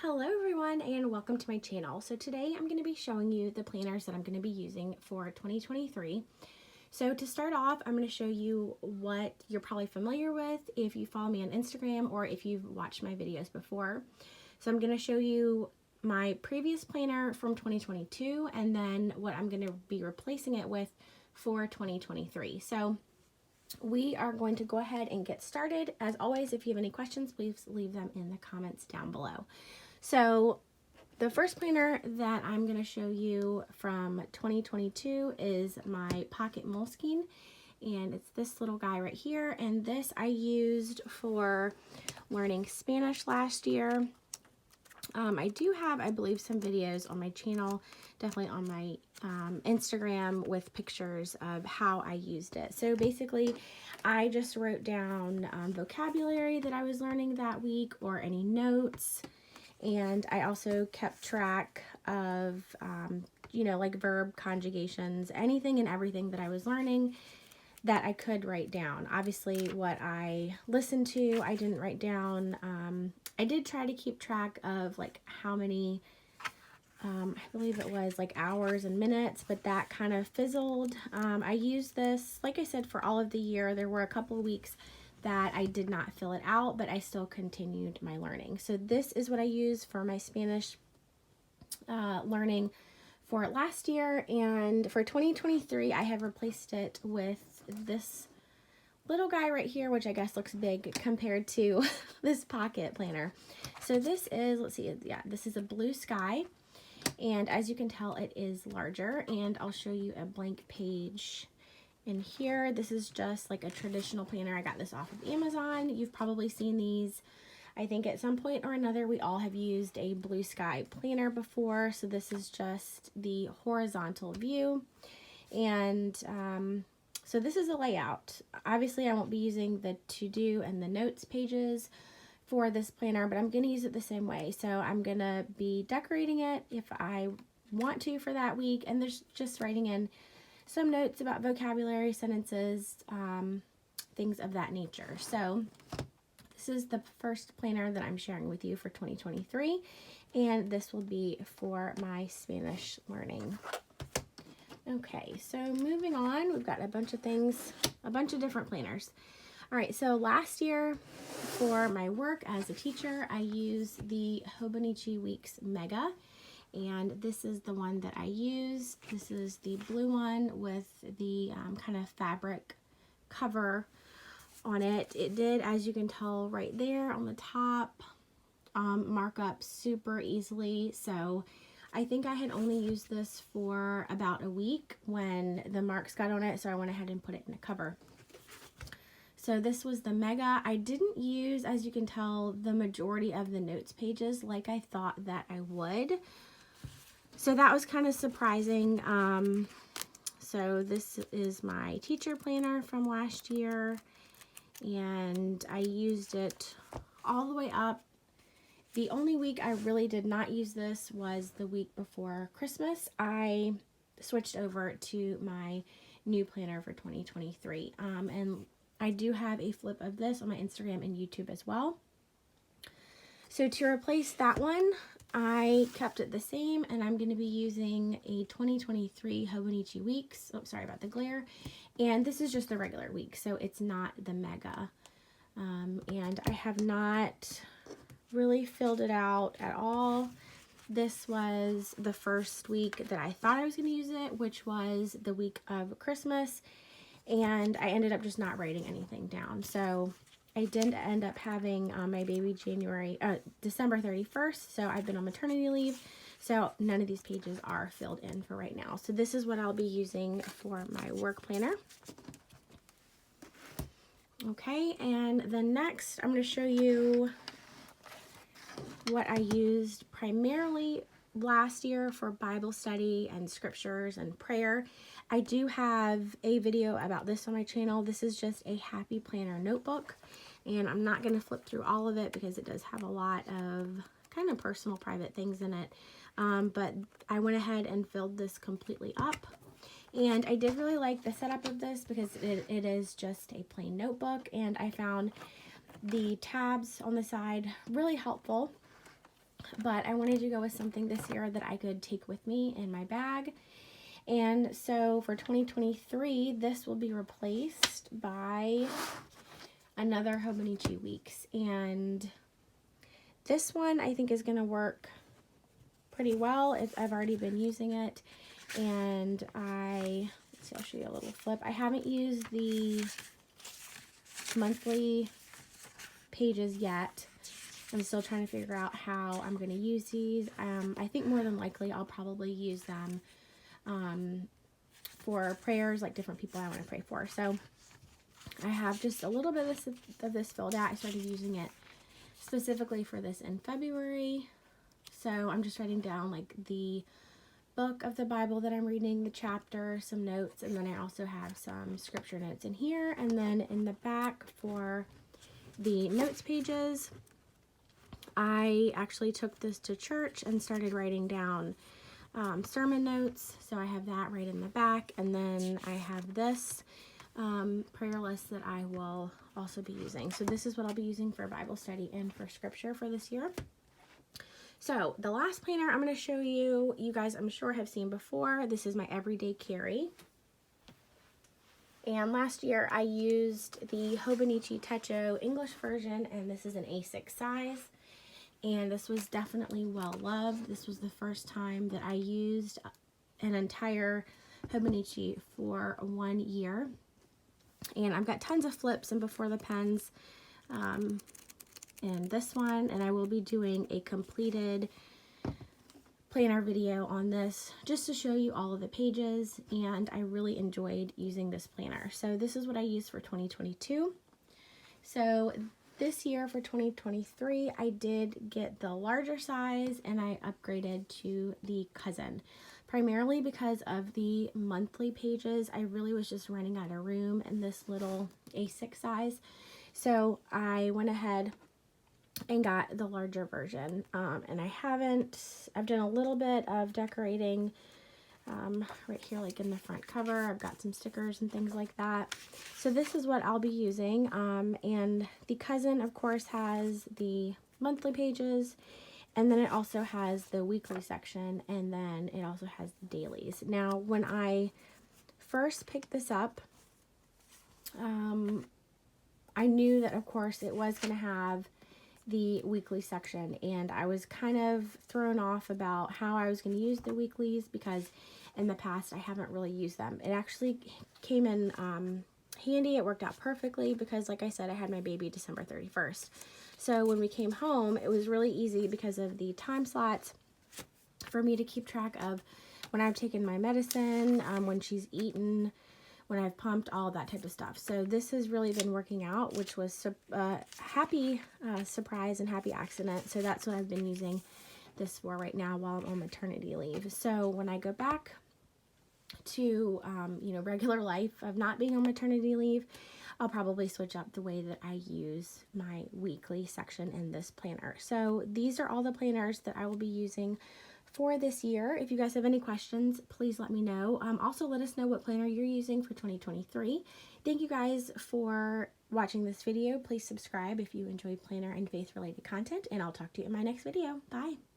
Hello everyone and welcome to my channel. So today I'm going to be showing you the planners that I'm going to be using for 2023. So to start off, I'm going to show you what you're probably familiar with if you follow me on Instagram or if you've watched my videos before. So I'm going to show you my previous planner from 2022 and then what I'm going to be replacing it with for 2023. So we are going to go ahead and get started. As always, if you have any questions, please leave them in the comments down below. So the first planner that I'm going to show you from 2022 is my Pocket Moleskine, and it's this little guy right here, and this I used for learning Spanish last year. I do have, I believe, some videos on my channel, definitely on my Instagram with pictures of how I used it. So basically, I just wrote down vocabulary that I was learning that week or any notes. And I also kept track of, like verb conjugations, anything and everything that I was learning that I could write down. Obviously, what I listened to, I didn't write down. I did try to keep track of like how many, I believe it was like hours and minutes, but that kind of fizzled. I used this, like I said, for all of the year. There were a couple of weeks that I did not fill it out, but I still continued my learning. So this is what I use for my Spanish learning for last year, and for 2023 I have replaced it with this little guy right here, which I guess looks big compared to this pocket planner. So this is, let's see, yeah, this is a blue sky, and as you can tell it is larger, and I'll show you a blank page in here. This is just like a traditional planner. I got this off of Amazon. You've probably seen these. I think at some point or another we all have used a blue sky planner before. So this is just the horizontal view. And so this is a layout. Obviously I won't be using the to-do and the notes pages for this planner, but I'm going to use it the same way. So I'm going to be decorating it if I want to for that week, and there's just writing in some notes about vocabulary, sentences, things of that nature. So this is the first planner that I'm sharing with you for 2023, and this will be for my Spanish learning. Okay, so moving on, we've got a bunch of things, a bunch of different planners. All right, so last year for my work as a teacher, I used the Hobonichi Weeks Mega. And this is the one that I use. This is the blue one with the kind of fabric cover on it. It did, as you can tell right there on the top, mark up super easily. So I think I had only used this for about a week when the marks got on it, so I went ahead and put it in a cover. So this was the Mega. I didn't use, as you can tell, the majority of the notes pages like I thought that I would. So that was kind of surprising. So this is my teacher planner from last year, and I used it all the way up. The only week I really did not use this was the week before Christmas. I switched over to my new planner for 2023. And I do have a flip of this on my Instagram and YouTube as well. So to replace that one, I kept it the same, and I'm going to be using a 2023 Hobonichi Weeks. Oh, sorry about the glare. And this is just the regular week, so it's not the Mega. And I have not really filled it out at all. This was the first week that I thought I was going to use it, which was the week of Christmas. And I ended up just not writing anything down. So I did end up having my baby December 31st, so I've been on maternity leave, so none of these pages are filled in for right now. So this is what I'll be using for my work planner. Okay, and then next I'm going to show you what I used primarily last year for Bible study and scriptures and prayer. I do have a video about this on my channel. This is just a happy planner notebook, and I'm not going to flip through all of it because it does have a lot of kind of personal, private things in it. But I went ahead and filled this completely up, and I did really like the setup of this because it is just a plain notebook, and I found the tabs on the side really helpful. but I wanted to go with something this year that I could take with me in my bag. And so for 2023, this will be replaced by another Hobonichi Weeks. And this one I think is going to work pretty well. I've already been using it. And let's see, I'll show you a little flip. I haven't used the monthly pages yet. I'm still trying to figure out how I'm going to use these. I think more than likely I'll probably use them for prayers, like different people I want to pray for. So I have just a little bit of this filled out. I started using it specifically for this in February. So I'm just writing down like the book of the Bible that I'm reading, the chapter, some notes, and then I also have some scripture notes in here. And then in the back for the notes pages, I actually took this to church and started writing down sermon notes. So I have that right in the back. And then I have this prayer list that I will also be using. So this is what I'll be using for Bible study and for scripture for this year. So the last planner I'm going to show you, you guys I'm sure have seen before. This is my everyday carry. And last year I used the Hobonichi Techo English version, and this is an A6 size. And this was definitely well loved. This was the first time that I used an entire Hobonichi for 1 year. And I've got tons of flips and before the pens in this one. And I will be doing a completed planner video on this just to show you all of the pages. And I really enjoyed using this planner. So this is what I used for 2022. So this year for 2023, I did get the larger size and I upgraded to the cousin, primarily because of the monthly pages. I really was just running out of room in this little A6 size. So I went ahead and got the larger version. And I've done a little bit of decorating right here, like in the front cover. I've got some stickers and things like that. So this is what I'll be using. And the cousin, of course, has the monthly pages, and then it also has the weekly section, and then it also has the dailies. Now, when I first picked this up, I knew that, of course, it was going to have the weekly section, and I was kind of thrown off about how I was going to use the weeklies because in the past I haven't really used them. It actually came in handy. It worked out perfectly because, like I said, I had my baby December 31st. So when we came home, it was really easy because of the time slots for me to keep track of when I've taken my medicine, when she's eaten, when I've pumped, all that type of stuff. So this has really been working out, which was a happy surprise and happy accident. So that's what I've been using this for right now while I'm on maternity leave. So when I go back to regular life of not being on maternity leave, I'll probably switch up the way that I use my weekly section in this planner. So these are all the planners that I will be using for this year. If you guys have any questions, please let me know. Also, let us know what planner you're using for 2023. Thank you guys for watching this video. Please subscribe if you enjoy planner and faith related content, and I'll talk to you in my next video. Bye.